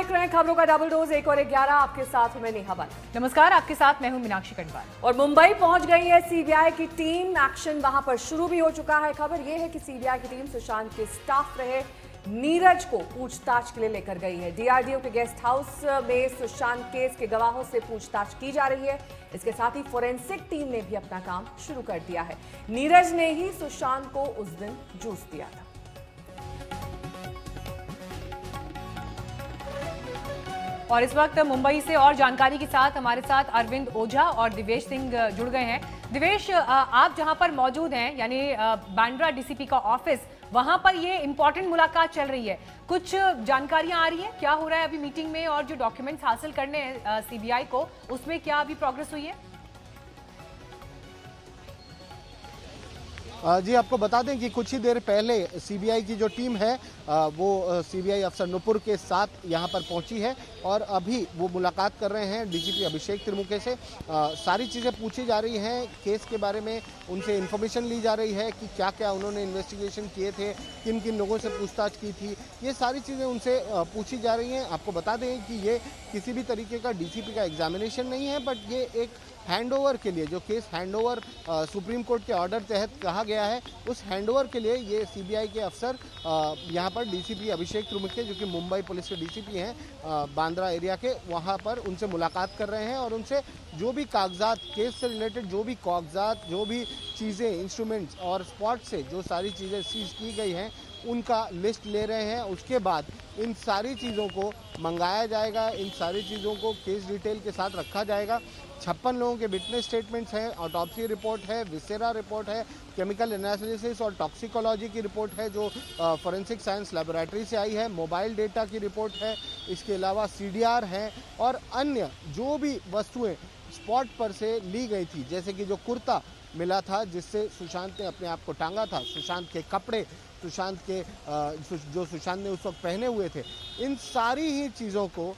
देख रहे हैं खबरों का डबल डोज 1 और 11। आपके साथ हूं मैं नेहा बाला। नमस्कार, आपके साथ मैं हूं मीनाक्षी कटवाल। और मुंबई पहुंच गई है सीबीआई की टीम। एक्शन वहां पर शुरू भी हो चुका है। खबर यह है कि सीबीआई की टीम सुशांत के स्टाफ रहे नीरज को पूछताछ के लिए लेकर गई है। डीआरडीओ के गेस्ट हाउस में सुशांत केस के गवाहों से पूछताछ की जा रही है। इसके साथ ही फोरेंसिक टीम ने भी अपना काम शुरू कर दिया है। नीरज ने ही सुशांत को उस दिन जूस दिया था। और इस वक्त मुंबई से और जानकारी के साथ हमारे साथ अरविंद ओझा और दिवेश सिंह जुड़ गए हैं। दिवेश, आप जहां पर मौजूद हैं यानी बांद्रा डीसीपी का ऑफिस, वहां पर ये इंपॉर्टेंट मुलाकात चल रही है। कुछ जानकारियां आ रही हैं, क्या हो रहा है अभी मीटिंग में, और जो डॉक्यूमेंट्स हासिल करने हैं सीबीआई को, उसमें क्या अभी प्रोग्रेस हुई है? जी, आपको बता दें कि कुछ ही देर पहले सीबीआई की जो टीम है वो सीबीआई अफसर नुपुर के साथ यहाँ पर पहुंची है और अभी वो मुलाकात कर रहे हैं डीजीपी अभिषेक त्रिमुखे से। सारी चीज़ें पूछी जा रही हैं केस के बारे में, उनसे इन्फॉर्मेशन ली जा रही है कि क्या क्या उन्होंने इन्वेस्टिगेशन किए थे, किन किन लोगों से पूछताछ की थी, ये सारी चीज़ें उनसे पूछी जा रही हैं। आपको बता दें कि ये किसी भी तरीके का डीसीपी का एग्जामिनेशन नहीं है, बट ये एक हैंडओवर के लिए, जो केस हैंडओवर सुप्रीम कोर्ट के ऑर्डर तहत कहा गया है, उस हैंडओवर के लिए ये सीबीआई के अफसर यहाँ पर डीसीपी अभिषेक त्रिमुखे, जो कि मुंबई पुलिस के डीसीपी हैं बांद्रा एरिया के, वहाँ पर उनसे मुलाकात कर रहे हैं और उनसे जो भी कागजात, केस से रिलेटेड जो भी कागजात, जो भी चीज़ें, इंस्ट्रूमेंट्स और स्पॉट से जो सारी चीज़ें सीज की गई हैं उनका लिस्ट ले रहे हैं। उसके बाद इन सारी चीज़ों को मंगाया जाएगा, इन सारी चीज़ों को केस डिटेल के साथ रखा जाएगा। 56 लोगों के विटनेस स्टेटमेंट्स हैं, ऑटोप्सी रिपोर्ट है, विसेरा रिपोर्ट है, केमिकल एनालिसिस और टॉक्सिकोलॉजी की रिपोर्ट है जो फॉरेंसिक साइंस लैबोरेटरी से आई है, मोबाइल डेटा की रिपोर्ट है, इसके अलावा सीडीआर है और अन्य जो भी वस्तुएं स्पॉट पर से ली गई थी, जैसे कि जो कुर्ता मिला था जिससे सुशांत ने अपने आप को टांगा था, सुशांत के कपड़े, सुशांत के जो सुशांत ने उस वक्त पहने हुए थे, इन सारी ही चीज़ों को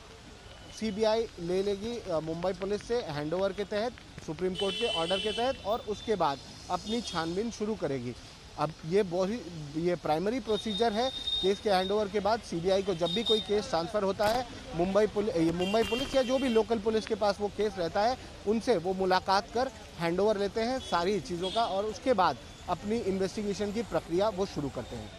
सीबीआई ले लेगी मुंबई पुलिस से हैंडओवर के तहत, सुप्रीम कोर्ट के ऑर्डर के तहत, और उसके बाद अपनी छानबीन शुरू करेगी। अब ये प्राइमरी प्रोसीजर है। केस के हैंडओवर के बाद सीबीआई को जब भी कोई केस ट्रांसफ़र होता है, मुंबई पुलिस या जो भी लोकल पुलिस के पास वो केस रहता है, उनसे वो मुलाकात कर हैंडओवर लेते हैं सारी चीज़ों का और उसके बाद अपनी इन्वेस्टिगेशन की प्रक्रिया वो शुरू करते हैं।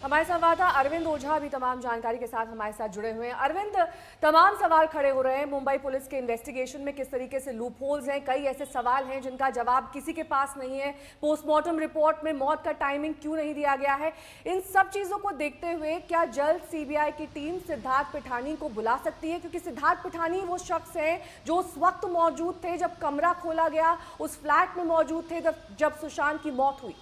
हमारे संवाददाता अरविंद ओझा भी तमाम जानकारी के साथ हमारे साथ जुड़े हुए हैं। अरविंद, तमाम सवाल खड़े हो रहे हैं मुंबई पुलिस के इन्वेस्टिगेशन में, किस तरीके से लूप होल्स हैं, कई ऐसे सवाल हैं जिनका जवाब किसी के पास नहीं है। पोस्टमार्टम रिपोर्ट में मौत का टाइमिंग क्यों नहीं दिया गया है? इन सब चीज़ों को देखते हुए क्या जल्द सीबीआई की टीम सिद्धार्थ पिठानी को बुला सकती है? क्योंकि सिद्धार्थ पिठानी वो शख्स हैं जो उस वक्त मौजूद थे जब कमरा खोला गया, उस फ्लैट में मौजूद थे जब सुशांत की मौत हुई।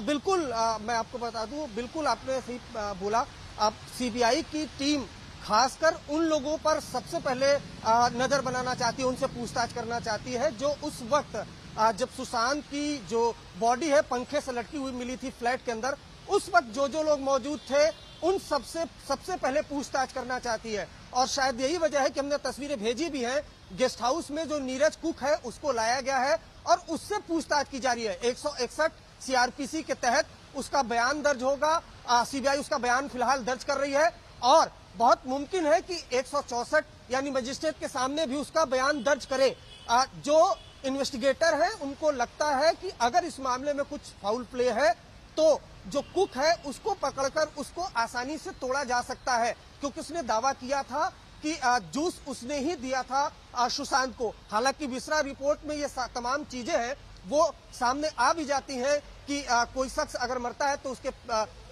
बिल्कुल, मैं आपको बता दूं, बिल्कुल आपने सही बोला। अब सीबीआई की टीम खासकर उन लोगों पर सबसे पहले नजर बनाना चाहती है, उनसे पूछताछ करना चाहती है जो उस वक्त जब सुशांत की जो बॉडी है पंखे से लटकी हुई मिली थी फ्लैट के अंदर, उस वक्त जो लोग मौजूद थे उन सबसे पहले पूछताछ करना चाहती है। और शायद यही वजह है कि हमने तस्वीरें भेजी भी हैं। गेस्ट हाउस में जो नीरज कुक है उसको लाया गया है और उससे पूछताछ की जा रही है। 161 सीआरपीसी के तहत उसका बयान दर्ज होगा। सीबीआई उसका बयान फिलहाल दर्ज कर रही है और बहुत मुमकिन है कि 164 यानी मजिस्ट्रेट के सामने भी उसका बयान दर्ज करे। जो इन्वेस्टिगेटर हैं उनको लगता है कि अगर इस मामले में कुछ फाउल प्ले है तो जो कुक है उसको पकड़कर उसको आसानी से तोड़ा जा सकता है, क्योंकि उसने दावा किया था कि जूस उसने ही दिया था सुशांत को। हालांकि विसरा रिपोर्ट में ये तमाम चीजें हैं वो सामने आ भी जाती हैं कि कोई शख्स अगर मरता है तो उसके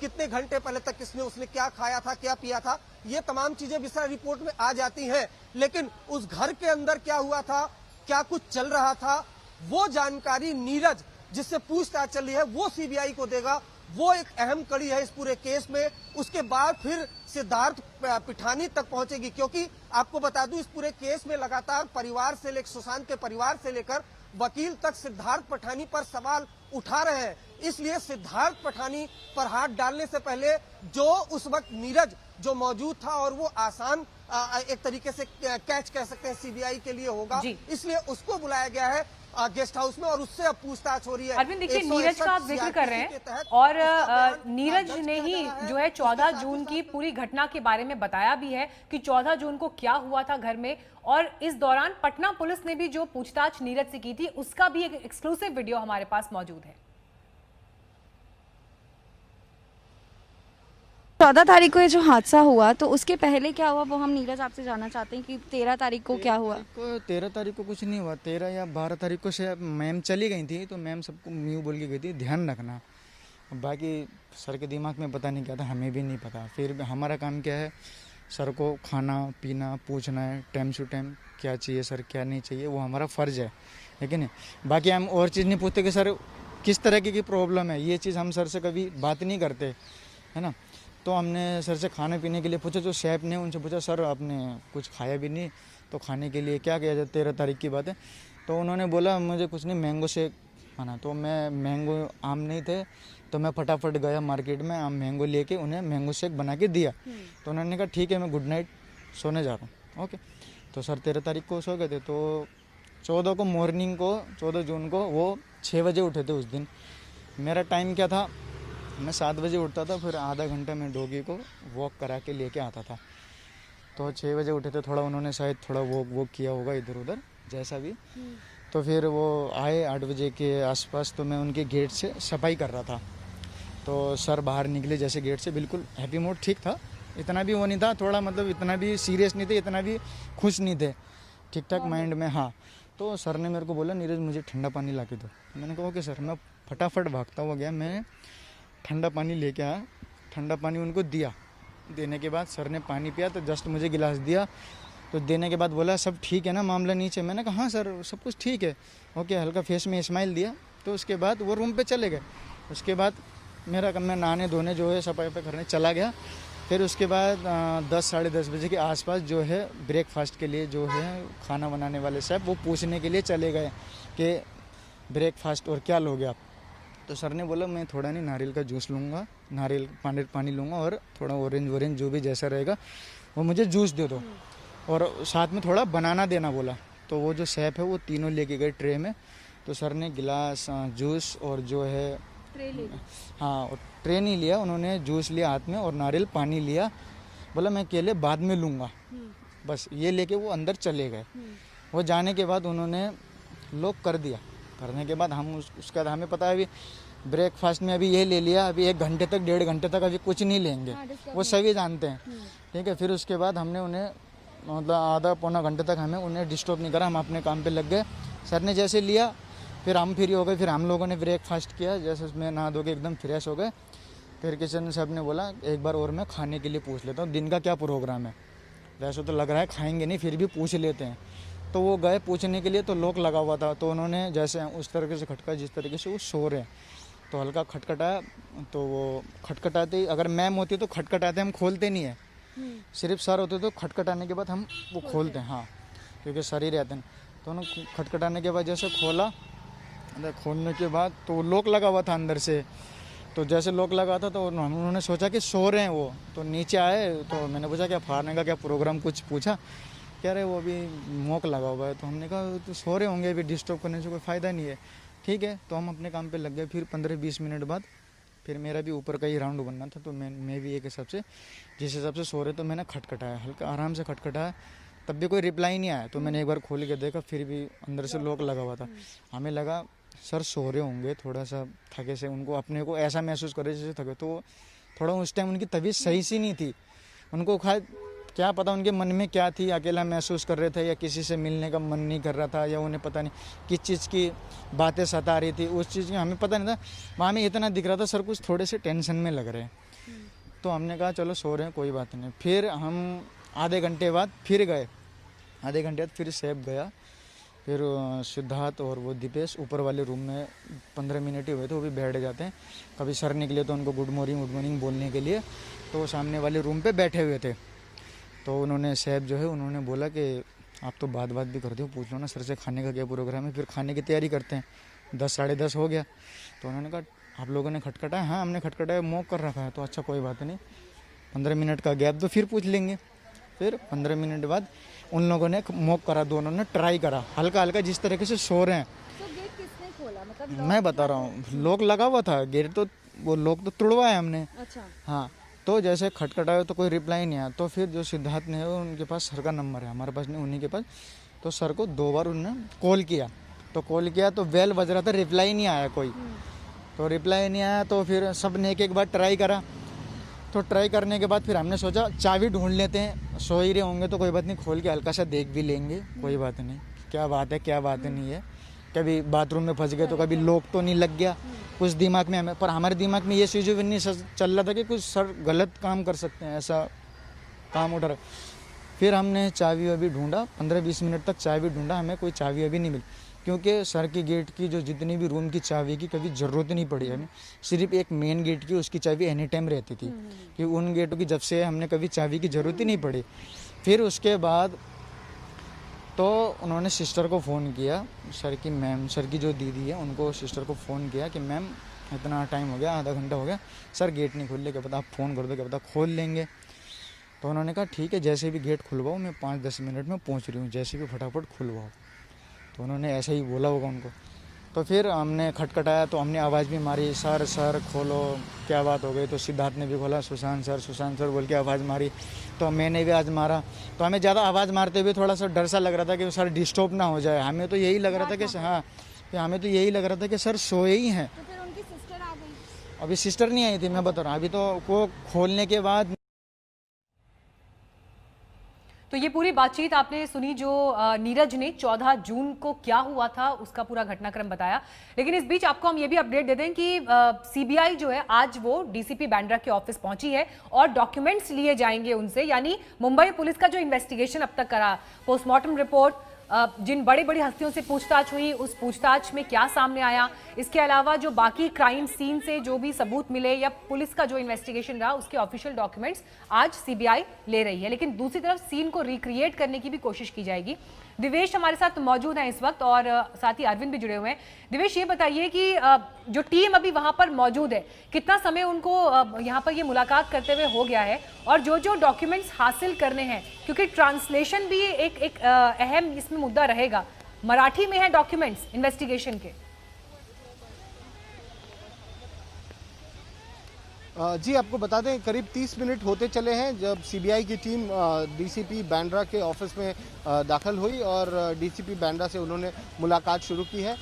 कितने घंटे पहले तक उसने क्या खाया था, क्या पिया था, ये तमाम चीजें विसरा रिपोर्ट में आ जाती हैं। लेकिन उस घर के अंदर क्या हुआ था, क्या कुछ चल रहा था, वो जानकारी नीरज जिससे पूछताछ चल रही है वो सीबीआई को देगा। वो एक अहम कड़ी है इस पूरे केस में। उसके बाद फिर सिद्धार्थ पिठानी तक पहुंचेगी, क्योंकि आपको बता दूं इस पूरे केस में लगातार परिवार से लेकर सुशांत के परिवार से लेकर वकील तक सिद्धार्थ पिठानी पर सवाल उठा रहे हैं। इसलिए सिद्धार्थ पिठानी पर हाथ डालने से पहले जो उस वक्त नीरज जो मौजूद था और वो आसान एक तरीके से कैच कह सकते हैं सीबीआई के लिए होगा, जी। इसलिए उसको बुलाया गया है गेस्ट हाउस में और उससे अब पूछताछ हो रही है। अरविंद देखिए, नीरज का आप जिक्र कर रहे हैं और नीरज ने ही जो है 14 जून की पूरी घटना के बारे में बताया भी है कि 14 जून को क्या हुआ था घर में, और इस दौरान पटना पुलिस ने भी जो पूछताछ नीरज से की थी उसका भी एक एक्सक्लूसिव वीडियो हमारे पास मौजूद है। 14 तारीख को ये जो हादसा हुआ तो उसके पहले क्या हुआ वो हम नीरज आपसे जानना चाहते हैं कि 13 तारीख को क्या हुआ। 13 तारीख को कुछ नहीं हुआ। 13 या 12 तारीख को से मैम चली गई थी, तो मैम सबको म्यू बोल के गई थी ध्यान रखना। बाकी सर के दिमाग में पता नहीं क्या था, हमें भी नहीं पता। फिर हमारा काम क्या है, सर को खाना पीना पूछना है टाइम टू टाइम, क्या चाहिए सर क्या नहीं चाहिए, वो हमारा फ़र्ज़ है कि नहीं। बाकी हम और चीज़ नहीं पूछते कि सर किस तरह की प्रॉब्लम है, ये चीज़ हम सर से कभी बात नहीं करते, है ना। तो हमने सर से खाने पीने के लिए पूछा, जो शेफ ने उनसे पूछा सर आपने कुछ खाया भी नहीं तो खाने के लिए क्या किया जाए, 13 तारीख की बात है। तो उन्होंने बोला मुझे कुछ नहीं, मैंगो शेक खाना। तो मैं मैंगो आम नहीं थे तो मैं फटाफट गया मार्केट में, आम मैंगो लेके उन्हें मैंगो शेक बना के दिया। तो उन्होंने कहा ठीक है मैं गुड नाइट सोने जा रहा हूँ। ओके, तो सर 13 तारीख को सो गए थे। तो 14 को मॉर्निंग को 14 जून को वो 6 बजे उठे थे। उस दिन मेरा टाइम क्या था, मैं 7 बजे उठता था, फिर आधा घंटा मैं डॉगी को वॉक करा के लेके आता था। तो 6 बजे उठे थे, थोड़ा उन्होंने शायद थोड़ा वॉक किया होगा इधर उधर जैसा भी। तो फिर वो आए 8 बजे के आसपास, तो मैं उनके गेट से सफाई कर रहा था। तो सर बाहर निकले जैसे गेट से, बिल्कुल हैप्पी मूड ठीक था, इतना भी वो नहीं था, थोड़ा मतलब इतना भी सीरियस नहीं थे, इतना भी खुश नहीं थे, ठीक ठाक माइंड में। हाँ, तो सर ने मेरे को बोला नीरज मुझे ठंडा पानी ला के दो। मैंने कहा ओके सर। मैं फटाफट भागता हुआ गया, मैं ठंडा पानी लेके आया, ठंडा पानी उनको दिया। देने के बाद सर ने पानी पिया, तो जस्ट मुझे गिलास दिया। तो देने के बाद बोला सब ठीक है ना, मामला नीचे। मैंने कहा हाँ सर सब कुछ ठीक है। ओके, हल्का फेस में स्माइल दिया। तो उसके बाद वो रूम पे चले गए। उसके बाद मैं नहाने धोने जो है सफाई पे करने चला गया। फिर उसके बाद 10 साढ़े 10 बजे के आसपास जो है ब्रेकफास्ट के लिए जो है खाना बनाने वाले साहब वो पूछने के लिए चले गए कि ब्रेकफास्ट और क्या लोगे आप। तो सर ने बोला मैं थोड़ा नहीं नारियल का जूस लूँगा, नारियल पानी लूँगा और थोड़ा ऑरेंज जो भी जैसा रहेगा वो मुझे जूस दे दो, और साथ में थोड़ा बनाना देना बोला। तो वो जो शेफ है वो तीनों लेके गए ट्रे में। तो सर ने गिलास जूस और जो है हाँ, और ट्रे नहीं लिया उन्होंने, जूस लिया हाथ में और नारियल पानी लिया। बोला मैं केले बाद में लूँगा, बस ये लेके वो अंदर चले गए। वो जाने के बाद उन्होंने लॉक कर दिया। करने के बाद हम उसके बाद हमें पता है अभी ब्रेकफास्ट में अभी ये ले लिया, अभी 1 घंटे तक 1.5 घंटे तक अभी कुछ नहीं लेंगे, वो सभी जानते हैं। ठीक है, फिर उसके बाद हमने उन्हें मतलब आधा पौना घंटे तक हमें उन्हें डिस्टर्ब नहीं करा, हम अपने काम पे लग गए। सर ने जैसे लिया फिर हम फ्री हो गए, फिर हम लोगों ने ब्रेकफास्ट किया, जैसे उसमें नहा धो के एकदम फ्रेश हो गए। फिर किचन साहब ने बोला एक बार और मैं खाने के लिए पूछ लेता हूँ दिन का क्या प्रोग्राम है। वैसे तो लग रहा है खाएंगे नहीं, फिर भी पूछ लेते हैं। तो वो गए पूछने के लिए, तो लॉक लगा हुआ था। तो उन्होंने जैसे उस तरीके से खटका जिस तरीके से वो सो रहे हैं, तो हल्का खटखटाया। तो वो खटखटाते ही, अगर मैम होती तो खटखटाते हम खोलते नहीं है, सिर्फ सर होते तो खटखटाने के बाद हम वो खोलते हैं। हाँ, क्योंकि सर ही रहते हैं। तो उन्होंने खटखटाने के बाद जैसे खोला, अंदर खोलने के बाद तो लॉक लगा हुआ था अंदर से। तो जैसे लॉक लगा था तो उन्होंने सोचा कि सो रहे हैं वो, तो नीचे आए। तो मैंने पूछा क्या फाड़ने का क्या प्रोग्राम, कुछ पूछा। कह रहे वो अभी मॉक लगा हुआ है। तो हमने कहा तो सो रहे होंगे, अभी डिस्टर्ब करने से कोई फ़ायदा नहीं है। ठीक है, तो हम अपने काम पे लग गए। फिर 15-20 मिनट बाद फिर मेरा भी ऊपर का ही राउंड बनना था, तो मैं भी एक हिसाब से जिस हिसाब से सो रहे तो मैंने खटखटाया, हल्का आराम से खटखटाया, तब भी कोई रिप्लाई नहीं आया। तो मैंने एक बार खोल के देखा, फिर भी अंदर से लॉक लगा हुआ था। हमें लगा सर सो रहे होंगे, थोड़ा सा थके से, उनको अपने को ऐसा महसूस करे जैसे थके। तो थोड़ा उस टाइम उनकी तबीयत सही सी नहीं थी, उनको क्या पता उनके मन में क्या थी, अकेला महसूस कर रहे थे या किसी से मिलने का मन नहीं कर रहा था, या उन्हें पता नहीं किस चीज़ की बातें सता रही थी, उस चीज़ की हमें पता नहीं था। वहाँ में इतना दिख रहा था सर कुछ थोड़े से टेंशन में लग रहे हैं। तो हमने कहा चलो सो रहे हैं कोई बात नहीं। फिर हम आधे घंटे बाद फिर गए, आधे घंटे बाद फिर सेब गया। फिर सिद्धार्थ और वो दीपेश ऊपर वाले रूम में 15 मिनट ही हुए थे, वो भी बैठ जाते हैं। कभी सर निकले तो उनको गुड मॉर्निंग बोलने के लिए, तो वो सामने वाले रूम पे बैठे हुए थे। तो उन्होंने साहब जो है उन्होंने बोला कि आप तो बात भी करते हो, पूछ लो ना सर से खाने का क्या प्रोग्राम है। फिर खाने की तैयारी करते हैं, 10 साढ़े 10 हो गया। तो उन्होंने कहा आप लोगों ने खटखटाया? हाँ हमने खटखटाया, मॉक कर रखा है। तो अच्छा कोई बात नहीं, 15 मिनट का गैप तो फिर पूछ लेंगे। फिर 15 मिनट बाद उन लोगों ने मॉक करा, दोनों ने ट्राई करा, हल्का हल्का जिस तरीके से सो रहे हैं। तो गेट किसने खोला, मतलब मैं बता रहा हूँ, लॉक लगा हुआ था गेट, तो वो लॉक तो तोड़वाया हमने। अच्छा। हाँ, तो जैसे खटखटाया तो कोई रिप्लाई नहीं आया, तो फिर जो सिद्धार्थ ने, उनके पास सर का नंबर है, हमारे पास नहीं, उन्हीं के पास। तो सर को 2 बार उन्होंने कॉल किया, तो बेल बज रहा था, रिप्लाई नहीं आया कोई। तो रिप्लाई नहीं आया तो फिर सब ने एक बार ट्राई करा। तो ट्राई करने के बाद फिर हमने सोचा चाबी ढूंढ लेते हैं, सो ही रहे होंगे तो कोई बात नहीं, खोल के हल्का सा देख भी लेंगे, कोई बात नहीं, क्या बात है क्या बात नहीं है। कभी बाथरूम में फंस गए तो कभी लॉक तो नहीं लग गया, कुछ दिमाग में हमें, पर हमारे दिमाग में ये चीज़ भी नहीं चल रहा था कि कुछ सर गलत काम कर सकते हैं, ऐसा काम उठा। फिर हमने चाबी अभी ढूंढा, 15-20 मिनट तक चाबी ढूंढा, हमें कोई चाबी अभी नहीं मिली, क्योंकि सर के गेट की जो जितनी भी रूम की चाबी की कभी ज़रूरत नहीं पड़ी हमें, सिर्फ एक मेन गेट की उसकी चाबी एनी टाइम रहती थी, कि उन गेटों की जब से हमने कभी चाबी की ज़रूरत ही नहीं पड़ी। फिर उसके बाद तो उन्होंने सिस्टर को फ़ोन किया, सर की मैम, सर की जो दीदी है उनको, सिस्टर को फ़ोन किया कि मैम इतना टाइम हो गया, आधा घंटा हो गया, सर गेट नहीं खोल ले, क्या पता आप फ़ोन कर दो, क्या पता खोल लेंगे। तो उन्होंने कहा ठीक है, जैसे भी गेट खुलवाओ, मैं 5-10 मिनट में पहुंच रही हूँ, जैसे भी फटाफट खुलवाओ। तो उन्होंने ऐसा ही बोला होगा उनको। तो फिर हमने खटखटाया, तो हमने आवाज़ भी मारी, सर सर खोलो, क्या बात हो गई। तो सिद्धार्थ ने भी खोला, सुशांत सर बोल के आवाज़ मारी, तो मैंने भी आज मारा। तो हमें ज़्यादा आवाज़ मारते हुए थोड़ा सा डर सा लग रहा था कि सर डिस्टर्ब ना हो जाए। हमें तो यही लग रहा था कि हाँ, हमें तो यही लग रहा था कि सर सोए ही हैं। तो फिर उनकी सिस्टर आ गई? अभी सिस्टर नहीं आई थी, मैं बता रहा हूँ, अभी तो वो खोलने के बाद। तो ये पूरी बातचीत आपने सुनी जो नीरज ने 14 जून को क्या हुआ था उसका पूरा घटनाक्रम बताया। लेकिन इस बीच आपको हम ये भी अपडेट दे दें कि सीबीआई जो है आज वो डीसीपी बांद्रा के ऑफिस पहुंची है और डॉक्यूमेंट्स लिए जाएंगे उनसे, यानी मुंबई पुलिस का जो इन्वेस्टिगेशन अब तक करा, पोस्टमार्टम रिपोर्ट, जिन बड़ी बड़ी हस्तियों से पूछताछ हुई उस पूछताछ में क्या सामने आया, इसके अलावा जो बाकी क्राइम सीन से जो भी सबूत मिले या पुलिस का जो इन्वेस्टिगेशन रहा उसके ऑफिशियल डॉक्यूमेंट्स आज सीबीआई ले रही है। लेकिन दूसरी तरफ सीन को रिक्रिएट करने की भी कोशिश की जाएगी। दिवेश हमारे साथ मौजूद हैं इस वक्त और साथ ही अरविंद भी जुड़े हुए हैं। दिवेश, ये बताइए कि जो टीम अभी वहां पर मौजूद है, कितना समय उनको यहाँ पर ये मुलाकात करते हुए हो गया है, और जो जो डॉक्यूमेंट्स हासिल करने हैं, क्योंकि ट्रांसलेशन भी एक अहम इसमें मुद्दा रहेगा, मराठी में है डॉक्यूमेंट्स इन्वेस्टिगेशन के। जी, आपको बता दें करीब 30 मिनट होते चले हैं जब सीबीआई की टीम डीसीपी बांद्रा के ऑफिस में दाखिल हुई और डीसीपी बांद्रा से उन्होंने मुलाकात शुरू की है।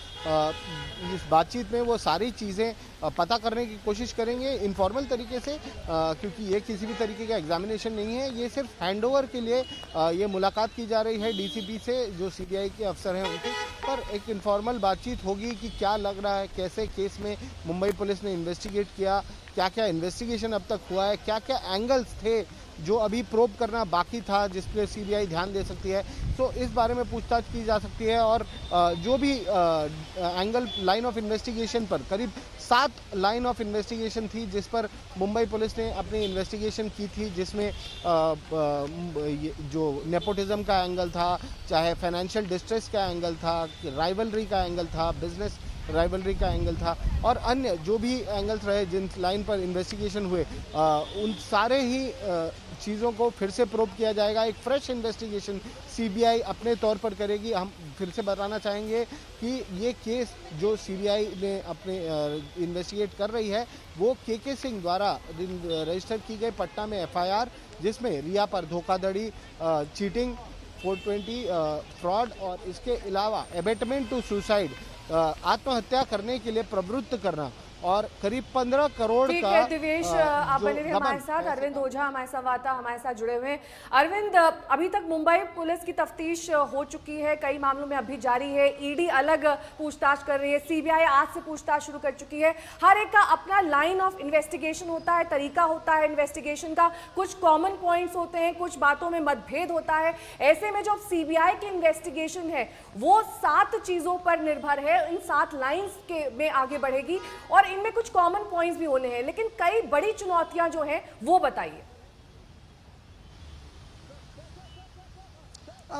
इस बातचीत में वो सारी चीज़ें पता करने की कोशिश करेंगे इनफॉर्मल तरीके से, क्योंकि ये किसी भी तरीके का एग्जामिनेशन नहीं है, ये सिर्फ हैंडओवर के लिए ये मुलाकात की जा रही है डीसीपी से, जो सीबीआई के अफसर हैं उनके। पर एक इनफॉर्मल बातचीत होगी कि क्या लग रहा है, कैसे केस में मुंबई पुलिस ने इन्वेस्टिगेट किया, क्या क्या इन्वेस्टिगेशन अब तक हुआ है, क्या क्या एंगल्स थे जो अभी प्रोब करना बाकी था जिस पे सीबीआई ध्यान दे सकती है, तो इस बारे में पूछताछ की जा सकती है। और जो भी एंगल लाइन ऑफ इन्वेस्टिगेशन पर, करीब 7 लाइन ऑफ इन्वेस्टिगेशन थी जिस पर मुंबई पुलिस ने अपनी इन्वेस्टिगेशन की थी, जिसमें जो नेपोटिज्म का एंगल था, चाहे फाइनेंशियल डिस्ट्रेस का एंगल था, राइवलरी का एंगल था, बिजनेस राइवलरी का एंगल था, और अन्य जो भी एंगल्स रहे जिन लाइन पर इन्वेस्टिगेशन हुए, उन सारे ही चीज़ों को फिर से प्रोब किया जाएगा। एक फ्रेश इन्वेस्टिगेशन सीबीआई अपने तौर पर करेगी। हम फिर से बताना चाहेंगे कि ये केस जो सीबीआई ने अपने इन्वेस्टिगेट कर रही है वो के सिंह द्वारा रजिस्टर की गई पटना में एफआईआर, जिसमें रिया पर धोखाधड़ी, चीटिंग, 420 फ्रॉड और इसके अलावा एबेटमेंट टू सुसाइड, आत्महत्या करने के लिए प्रवृत्त करना, और करीब 15 करोड़ ठीक का है दिवेश, आप बने रहे हमारे साथ। अरविंद ओझा हमारे संवाददाता हमारे साथ जुड़े हुए हैं। अरविंद, अभी तक मुंबई पुलिस की तफ्तीश हो चुकी है, कई मामलों में अभी जारी है, ईडी अलग पूछताछ कर रही है, सीबीआई आज से पूछताछ शुरू कर चुकी है। हर एक का अपना लाइन ऑफ इन्वेस्टिगेशन होता है, तरीका होता है इन्वेस्टिगेशन का, कुछ कॉमन पॉइंट्स होते हैं, कुछ बातों में मतभेद होता है। ऐसे में जो सीबीआई की इन्वेस्टिगेशन है वो 7 चीजों पर निर्भर है, इन 7 लाइन्स के में आगे बढ़ेगी और इनमें कुछ कॉमन पॉइंट्स भी होने हैं, लेकिन कई बड़ी चुनौतियां जो हैं वो बताइए।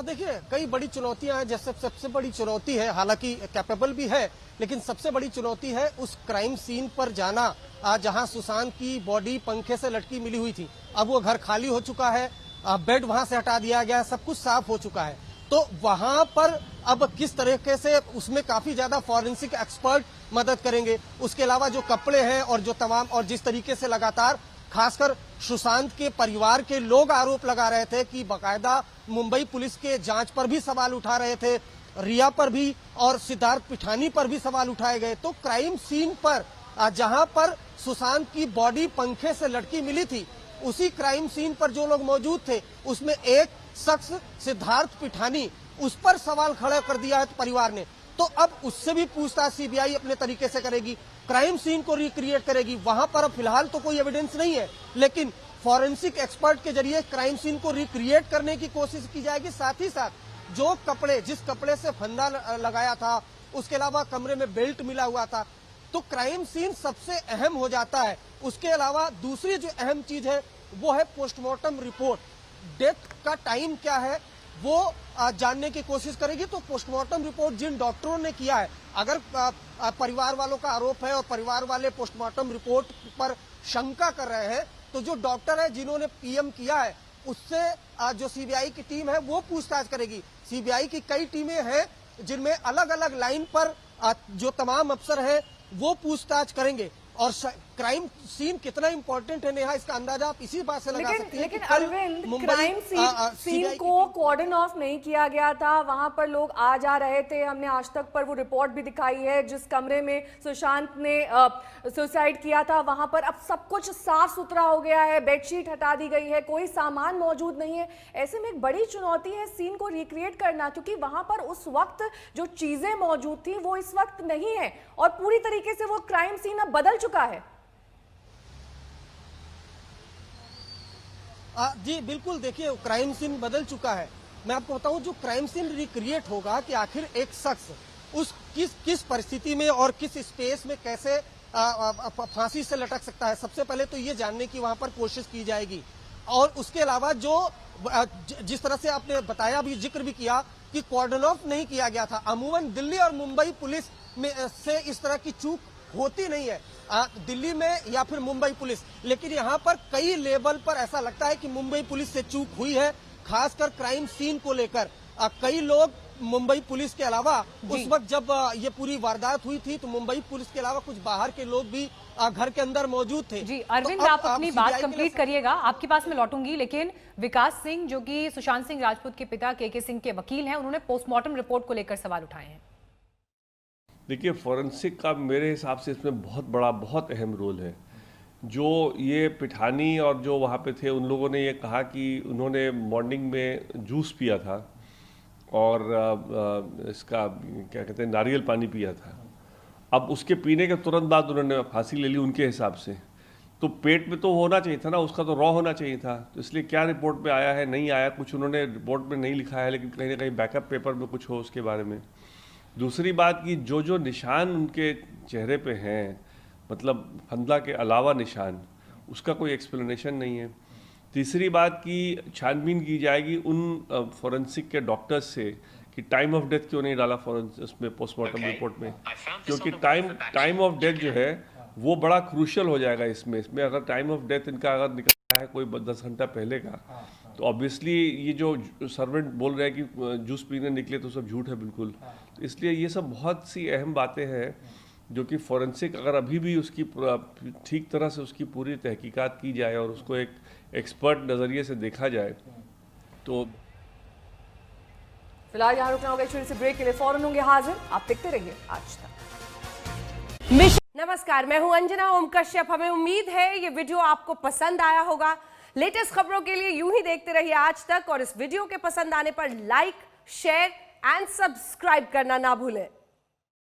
देखिए, कई बड़ी चुनौतियां हैं। जैसे सबसे बड़ी चुनौती है, हालांकि कैपेबल भी है, लेकिन सबसे बड़ी चुनौती है उस क्राइम सीन पर जाना जहां सुशांत की बॉडी पंखे से लटकी मिली हुई थी। अब वो घर खाली हो चुका है, बेड वहां से हटा दिया गया, सब कुछ साफ हो चुका है। तो वहां पर अब किस तरीके से उसमें काफी ज्यादा फॉरेंसिक एक्सपर्ट मदद करेंगे। उसके अलावा जो कपड़े हैं और जो तमाम और जिस तरीके से लगातार खासकर सुशांत के परिवार के लोग आरोप लगा रहे थे कि बाकायदा मुंबई पुलिस के जांच पर भी सवाल उठा रहे थे, रिया पर भी और सिद्धार्थ पिठानी पर भी सवाल उठाए गए। तो क्राइम सीन पर जहां पर सुशांत की बॉडी पंखे से लटकी मिली थी, उसी क्राइम सीन पर जो लोग मौजूद थे उसमें एक शख्स सिद्धार्थ पिठानी, उस पर सवाल खड़ा कर दिया है परिवार ने। तो अब उससे भी पूछताछ सीबीआई अपने तरीके से करेगी, क्राइम सीन को रिक्रिएट करेगी। वहां पर अब फिलहाल तो कोई एविडेंस नहीं है, लेकिन फॉरेंसिक एक्सपर्ट के जरिए क्राइम सीन को रिक्रिएट करने की कोशिश की जाएगी। साथ ही साथ जो कपड़े, जिस कपड़े से फंदा लगाया था, उसके अलावा कमरे में बेल्ट मिला हुआ था, तो क्राइम सीन सबसे अहम हो जाता है। उसके अलावा दूसरी जो अहम चीज है वो है पोस्टमार्टम रिपोर्ट। डेथ का टाइम क्या है वो जानने की कोशिश करेगी। तो पोस्टमार्टम रिपोर्ट जिन डॉक्टरों ने किया है, अगर परिवार वालों का आरोप है और परिवार वाले पोस्टमार्टम रिपोर्ट पर शंका कर रहे हैं, तो जो डॉक्टर है जिन्होंने पीएम किया है उससे जो सीबीआई की टीम है वो पूछताछ करेगी। सीबीआई की कई टीमें हैं जिनमें अलग अलग लाइन पर जो तमाम अफसर हैं वो पूछताछ करेंगे। और क्राइम सीन कितना इंपॉर्टेंट है नेहा, इसका अंदाजा आप इसी बात से लगा सकते हैं। लेकिन अरविंद, क्राइम सीन को कॉर्डन ऑफ नहीं किया गया था, वहां पर लोग आ जा रहे थे। हमने आज तक पर वो रिपोर्ट भी दिखाई है जिस कमरे में सुशांत ने सुसाइड किया था, वहां पर अब सब कुछ साफ सुथरा हो गया है, बेडशीट हटा दी गई है, कोई सामान मौजूद नहीं है। ऐसे में एक बड़ी चुनौती है सीन को रिक्रिएट करना, क्योंकि वहां पर उस वक्त जो चीजें मौजूद थी वो इस वक्त नहीं है और पूरी तरीके से वो क्राइम सीन अब बदल चुका है। जी बिल्कुल, देखिए क्राइम सीन बदल चुका है। मैं आपको बताऊं, जो क्राइम सीन रिक्रिएट होगा कि आखिर एक शख्स उस किस परिस्थिति में और किस स्पेस में कैसे फांसी से लटक सकता है, सबसे पहले तो ये जानने की वहां पर कोशिश की जाएगी। और उसके अलावा जो जिस तरह से आपने बताया भी, जिक्र भी किया कि कॉर्डन ऑफ नहीं किया गया था। अमूमन दिल्ली और मुंबई पुलिस में से इस तरह की चूक होती नहीं है, दिल्ली में या फिर मुंबई पुलिस, लेकिन यहाँ पर कई लेवल पर ऐसा लगता है कि मुंबई पुलिस से चूक हुई है, खासकर क्राइम सीन को लेकर। कई लोग मुंबई पुलिस के अलावा उस वक्त जब ये पूरी वारदात हुई थी तो मुंबई पुलिस के अलावा कुछ बाहर के लोग भी घर के अंदर मौजूद थे। जी अरविंद, आप अपनी बात कंप्लीट करिएगा, आपके पास मैं लौटूंगी। लेकिन विकास सिंह जो कि सुशांत सिंह राजपूत के पिता के सिंह के वकील हैं, उन्होंने पोस्टमार्टम रिपोर्ट को लेकर सवाल उठाए हैं। देखिए, फॉरेंसिक का मेरे हिसाब से इसमें बहुत बड़ा, बहुत अहम रोल है। जो ये पिठानी और जो वहाँ पे थे उन लोगों ने ये कहा कि उन्होंने मॉर्निंग में जूस पिया था और इसका क्या कहते हैं, नारियल पानी पिया था। अब उसके पीने के तुरंत बाद उन्होंने फांसी ले ली उनके हिसाब से। तो पेट में तो होना चाहिए था ना, उसका तो रॉ होना चाहिए था। तो इसलिए क्या रिपोर्ट में आया है, नहीं आया, कुछ उन्होंने रिपोर्ट में नहीं लिखा है, लेकिन कहीं ना कहीं बैकअप पेपर में कुछ हो उसके बारे में। दूसरी बात कि जो निशान उनके चेहरे पे हैं, मतलब फंदा के अलावा निशान, उसका कोई एक्सप्लेनेशन नहीं है। तीसरी बात कि छानबीन की जाएगी उन फॉरेंसिक के डॉक्टर्स से कि टाइम ऑफ डेथ क्यों नहीं डाला उसमें पोस्टमार्टम रिपोर्ट में, क्योंकि टाइम ऑफ डेथ जो है वो बड़ा क्रूशियल हो जाएगा इसमें अगर टाइम ऑफ डेथ इनका अगर निकला है कोई 10 घंटा पहले का, तो ऑब्वियसली ये जो सर्वेंट बोल रहे हैं कि जूस पीने निकले तो सब झूठ है बिल्कुल। तो इसलिए ये सब बहुत सी अहम बातें हैं जो कि फॉरेंसिक अगर अभी भी उसकी ठीक तरह से उसकी पूरी तहकीकात की जाए और उसको एक एक्सपर्ट नज़रिए से देखा जाए तो। फिलहाल यहाँ रुकना होगा, छोटे से ब्रेक के लिए फौरन होंगे हाजिर, आप देखते रहिए आज तक। नमस्कार, मैं हूं अंजना ओम कश्यप। हमें उम्मीद है ये वीडियो आपको पसंद आया होगा। लेटेस्ट खबरों के लिए यूं ही देखते रहिए आज तक, और इस वीडियो के पसंद आने पर लाइक, शेयर एंड सब्सक्राइब करना ना भूलें।